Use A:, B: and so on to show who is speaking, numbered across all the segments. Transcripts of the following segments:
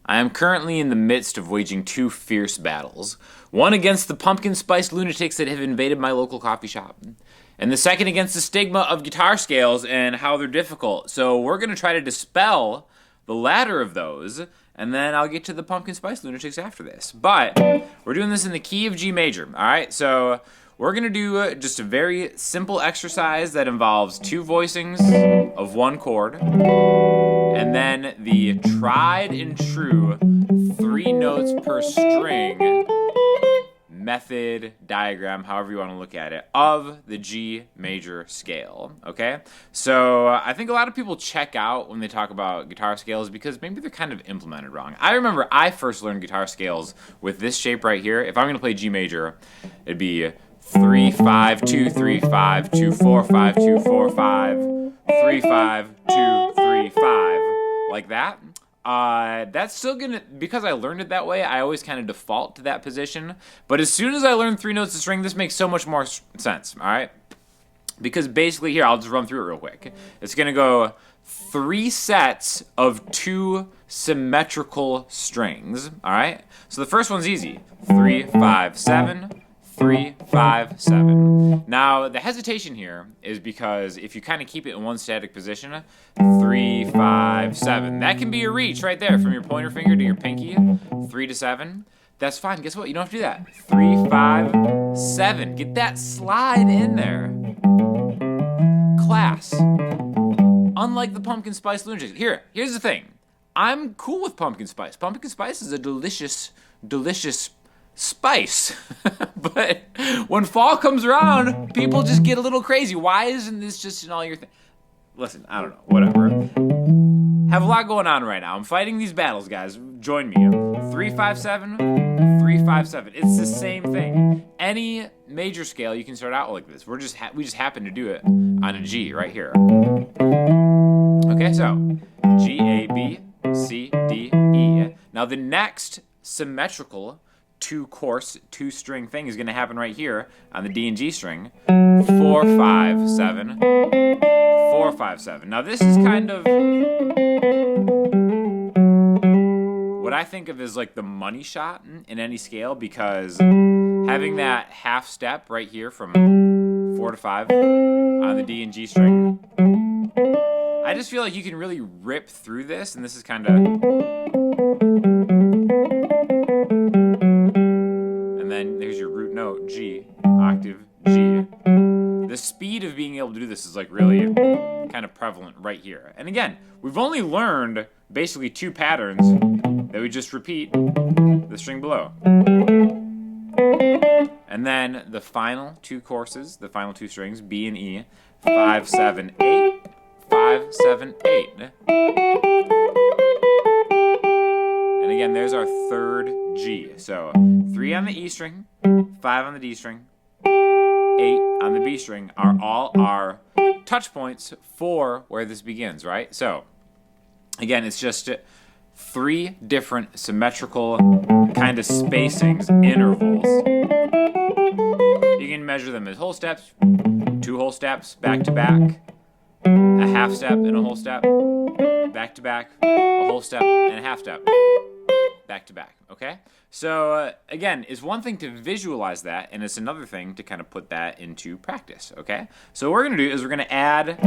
A: I am currently in the midst of waging two fierce battles. One against the pumpkin spice lunatics that have invaded my local coffee shop, and the second against the stigma of guitar scales and how they're difficult. So we're going to try to dispel the latter of those, and then I'll get to the pumpkin spice lunatics after this. But we're doing this in the key of G major, all right? So we're going to do just a very simple exercise that involves two voicings of one chord, and then the tried and true 3 notes per string method, diagram, however you want to look at it, of the G major scale, okay? So I think a lot of people check out when they talk about guitar scales because maybe they're kind of implemented wrong. I remember I first learned guitar scales with this shape right here. If I'm going to play G major, it'd be 3 5 2 3 5 2 4 5 2 4 5 3 5 2 3 5, like that. That's still gonna, because I learned it that way, I always kind of default to that position. But as soon as I learn 3 notes of string, this makes so much more sense, all right? Because basically here, I'll just run through it real quick. It's gonna go 3 sets of 2 symmetrical strings, all right? So the first one's easy, 3 5 7. 3 5 7. Now the hesitation here is because if you kind of keep it in one static position, 3 5 7, that can be a reach right there from your pointer finger to your pinky, 3 to 7. That's fine. Guess what? You don't have to do that. 3 5 7. Get that slide in there. Class. Unlike the pumpkin spice lunatics. Here's the thing. I'm cool with pumpkin spice. Pumpkin spice is a delicious spice. But when fall comes around, people just get a little crazy. Why isn't this just in all your things? Listen, I don't know, whatever. Have a lot going on right now. I'm fighting these battles, guys. Join me. 3 5 7, 3 5 7. It's the same thing. Any major scale you can start out like this. We just happen to do it on a G right here. Okay, so G A B C D E. Now the next symmetrical 2-string thing is going to happen right here on the D and G string. 4 5 7 4 5 7. Now this is kind of what I think of as like the money shot in any scale, because having that half step right here from 4 to 5 on the D and G string, I just feel like you can really rip through this, and this is kind of, then there's your root note, G, octave, G. The speed of being able to do this is like really kind of prevalent right here. And again, we've only learned basically 2 patterns that we just repeat the string below. And then the final 2 courses, the final 2 strings, B and E, 5 7 8, 5 7 8. And again, there's our 3rd G. So 3 on the E string, 5 on the D string, 8 on the B string are all our touch points for where this begins, right? So again, it's just 3 different symmetrical kind of spacings, intervals. You can measure them as whole steps, 2 whole steps, back to back, a half step and a whole step, back to back, a whole step and a half step, back to back, okay? So again, it's one thing to visualize that, and it's another thing to kind of put that into practice, okay? So what we're going to do is we're going to add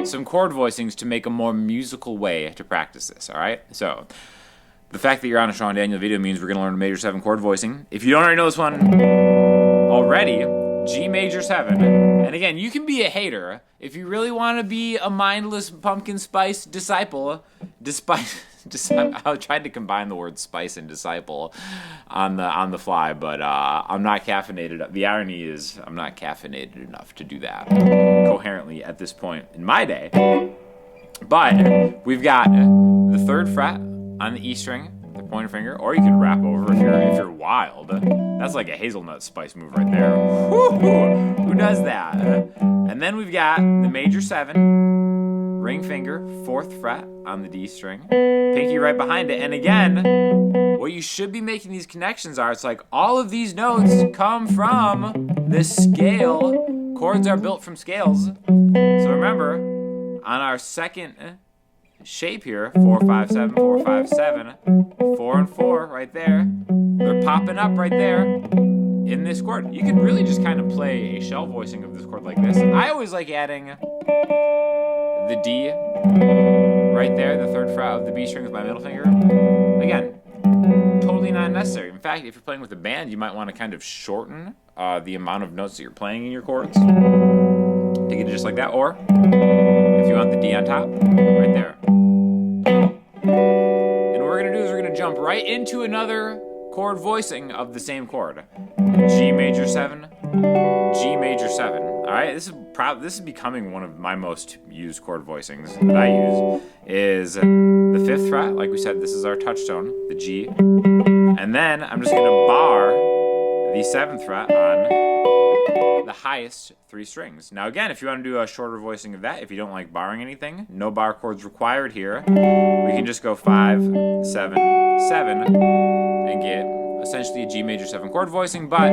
A: some chord voicings to make a more musical way to practice this, all right? So the fact that you're on a Sean Daniel video means we're going to learn a major 7 chord voicing. If you don't already know this one already, G major 7. And again, you can be a hater. If you really want to be a mindless pumpkin spice disciple, I tried to combine the word spice and disciple on the fly, but I'm not caffeinated. The irony is I'm not caffeinated enough to do that coherently at this point in my day. But we've got the 3rd fret on the E string, the pointer finger, or you could rap over if you're wild. That's like a hazelnut spice move right there. Woo-hoo. Who does that? And then we've got the major 7, ring finger, 4th fret on the D string, pinky right behind it. And again, what you should be making these connections are, it's like all of these notes come from this scale. Chords are built from scales. So remember, on our second shape here, 4, 5, 7, 4, 5, 7, 4 and 4 right there. They're popping up right there in this chord. You could really just kind of play a shell voicing of this chord like this. I always like adding the D right there, the 3rd fret of the B string with my middle finger. Again, totally not necessary. In fact, if you're playing with a band, you might want to kind of shorten the amount of notes that you're playing in your chords to get it just like that. Or if you want the D on top, right there. And what we're going to do is we're going to jump right into another chord voicing of the same chord. G major 7, G major 7. All right, this is becoming one of my most used chord voicings that I use. Is the 5th fret, like we said, this is our touchstone, the G, and then I'm just going to bar the 7th fret on the highest 3 strings. Now again, if you want to do a shorter voicing of that, if you don't like barring anything, no bar chords required here. We can just go 5, 7, 7, and get essentially a G major 7 chord voicing, but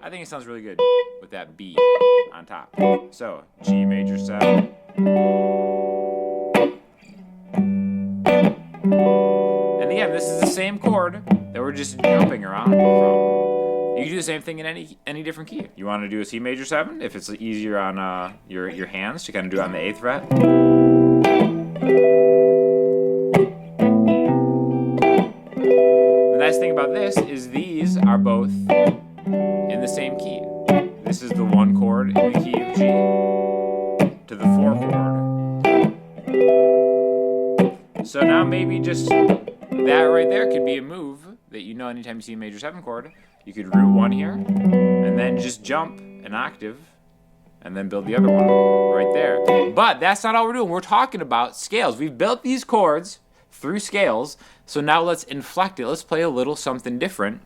A: I think it sounds really good with that B on top. So, G major 7. And again, this is the same chord that we're just jumping around from. You can do the same thing in any different key. You want to do a C major 7 if it's easier on your hands to kind of do it on the 8th fret. The nice thing about this is these are both in the same key. This is the 1 chord in the key of G to the 4 chord. So now maybe just that right there could be a move that you know anytime you see a major 7 chord. You could root 1 here and then just jump an octave and then build the other one right there. But that's not all we're doing. We're talking about scales. We've built these chords through scales, so now let's inflect it. Let's play a little something different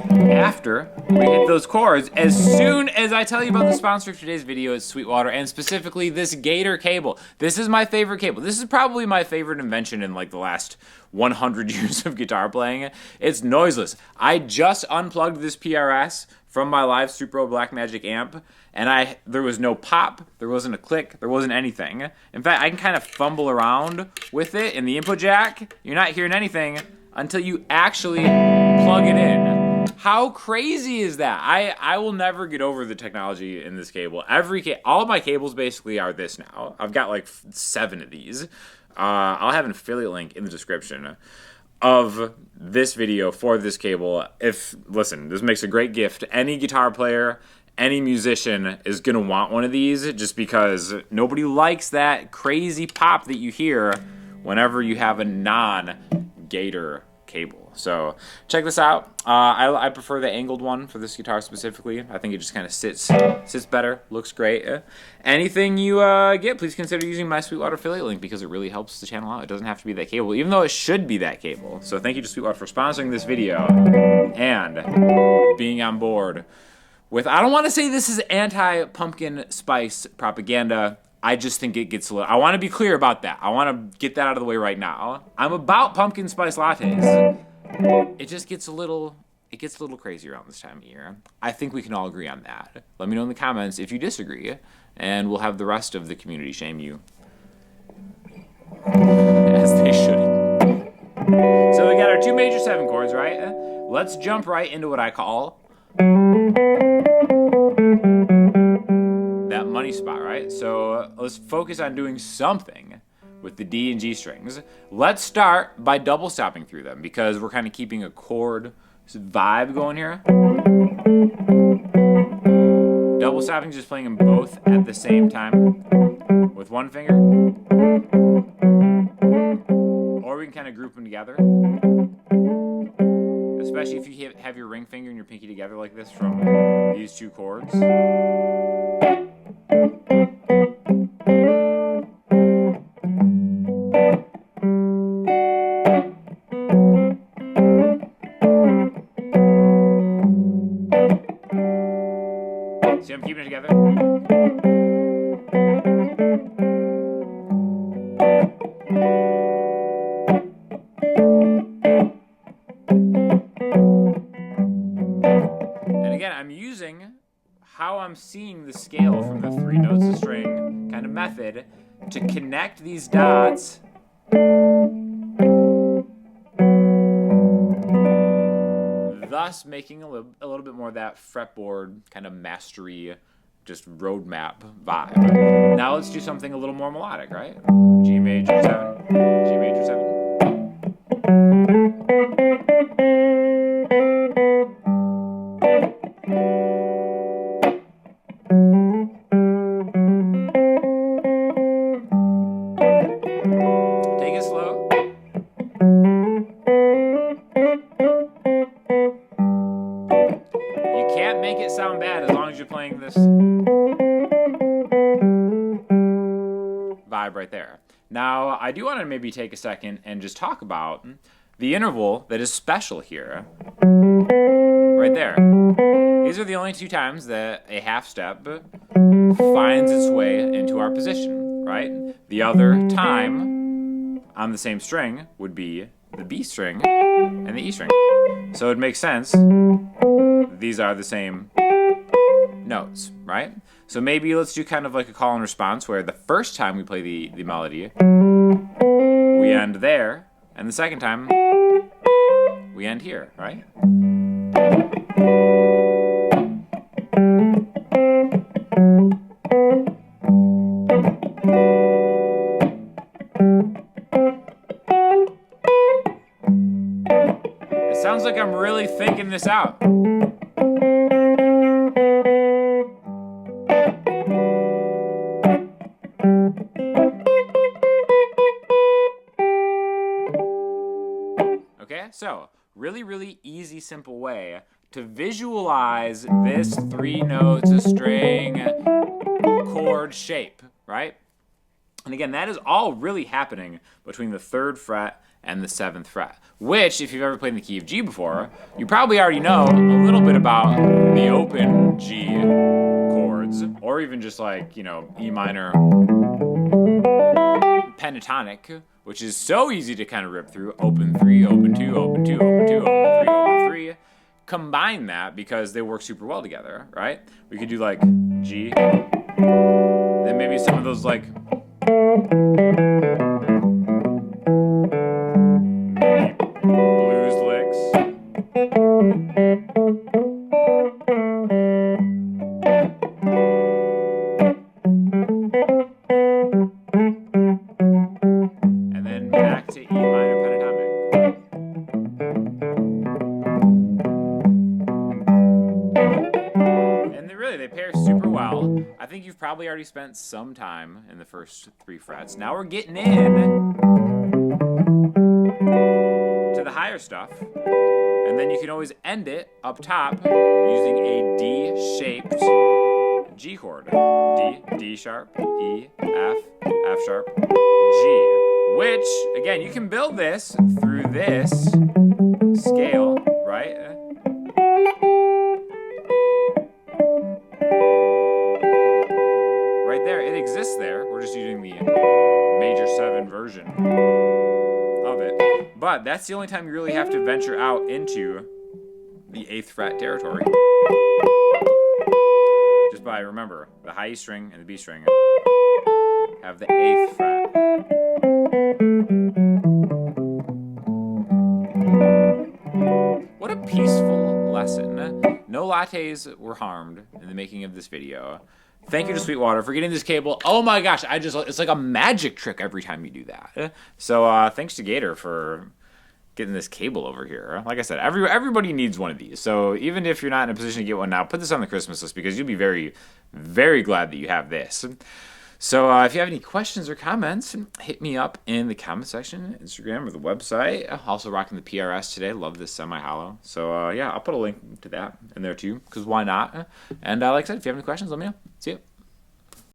A: after we hit those chords. As soon as I tell you about the sponsor of today's video, is Sweetwater, and specifically this Gator cable. This is my favorite cable. This is probably my favorite invention in like the last 100 years of guitar playing. It's noiseless. I just unplugged this PRS from my live Supro Blackmagic amp, and there was no pop, there wasn't a click, there wasn't anything. In fact, I can kind of fumble around with it in the input jack. You're not hearing anything until you actually plug it in. How crazy is that? I will never get over the technology in this cable. All of my cables basically are this now. I've got like 7 of these. I'll have an affiliate link in the description of this video for this cable. Listen, this makes a great gift. Any guitar player, any musician is gonna want one of these, just because nobody likes that crazy pop that you hear whenever you have a non-Gator cable. So check this out. I prefer the angled one for this guitar specifically. I think it just kind of sits better, looks great. Anything you get, please consider using my Sweetwater affiliate link, because it really helps the channel out. It doesn't have to be that cable, even though it should be that cable. So thank you to Sweetwater for sponsoring this video and being on board with, I don't want to say this is anti-pumpkin spice propaganda. I just think it gets a little, I want to be clear about that. I want to get that out of the way right now. I'm about pumpkin spice lattes. It just gets a little crazy around this time of year. I think we can all agree on that. Let me know in the comments if you disagree, and we'll have the rest of the community shame you. As they should. So we got our 2 major 7 chords, right? Let's jump right into what I call that money spot, right? So let's focus on doing something with the D and G strings. Let's start by double stopping through them, because we're kind of keeping a chord vibe going here. Double stopping, just playing them both at the same time with 1 finger. Or we can kind of group them together. Especially if you have your ring finger and your pinky together like this from these 2 chords. See, I'm keeping it together. And again, I'm using how I'm seeing the scale from the 3 notes of string, kind kind of method to connect these dots thus making a little bit more of that fretboard kind of mastery, just roadmap vibe. Now let's do something a little more melodic, right? G major 7, G major 7. Take it slow. You can't make it sound bad as long as you're playing this vibe right there. Now, I do want to maybe take a second and just talk about the interval that is special here. Right there. These are the only two times that a half step finds its way into our position, right? The other time on the same string would be the B string and the E string. So it makes sense. These are the same notes, right? So maybe let's do kind of like a call and response where the first time we play the melody, we end there, and the second time, we end here, right? It sounds like I'm really thinking this out. Okay, so really easy, simple way to visualize this 3 notes, a string, chord shape, right? And again, that is all really happening between the 3rd fret and the 7th fret, which, if you've ever played in the key of G before, you probably already know a little bit about the open G chords, or even just like, you know, E minor pentatonic, which is so easy to kind of rip through. Open 3, open 2, open 2, open 2, open 3, open 3. Combine that because they work super well together, right? We could do like G, then maybe some of those like blues licks. And then back to E minor pentatonic. And they pair super well. I think you've probably already spent some time in the first 3 frets. Now we're getting in to the higher stuff. And then you can always end it up top using a D-shaped G chord. D, D sharp, E, F, F sharp, G. Which, again, you can build this through this scale, right? Right there, it exists there. We're just using the major 7 version of it. But that's the only time you really have to venture out into the 8th fret territory. Just by, remember, the high E string and the B string have the 8th fret. What a peaceful lesson. No lattes were harmed in the making of this video. Thank you to Sweetwater for getting this cable. Oh my gosh, it's like a magic trick every time you do that. So thanks to Gator for getting this cable over here. Like I said, everybody needs one of these. So even if you're not in a position to get one now, put this on the Christmas list because you'll be very, very glad that you have this. So if you have any questions or comments, hit me up in the comment section, Instagram, or the website. Also rocking the PRS today. Love this semi-hollow. So yeah, I'll put a link to that in there too, because why not? And like I said, if you have any questions, let me know. See you.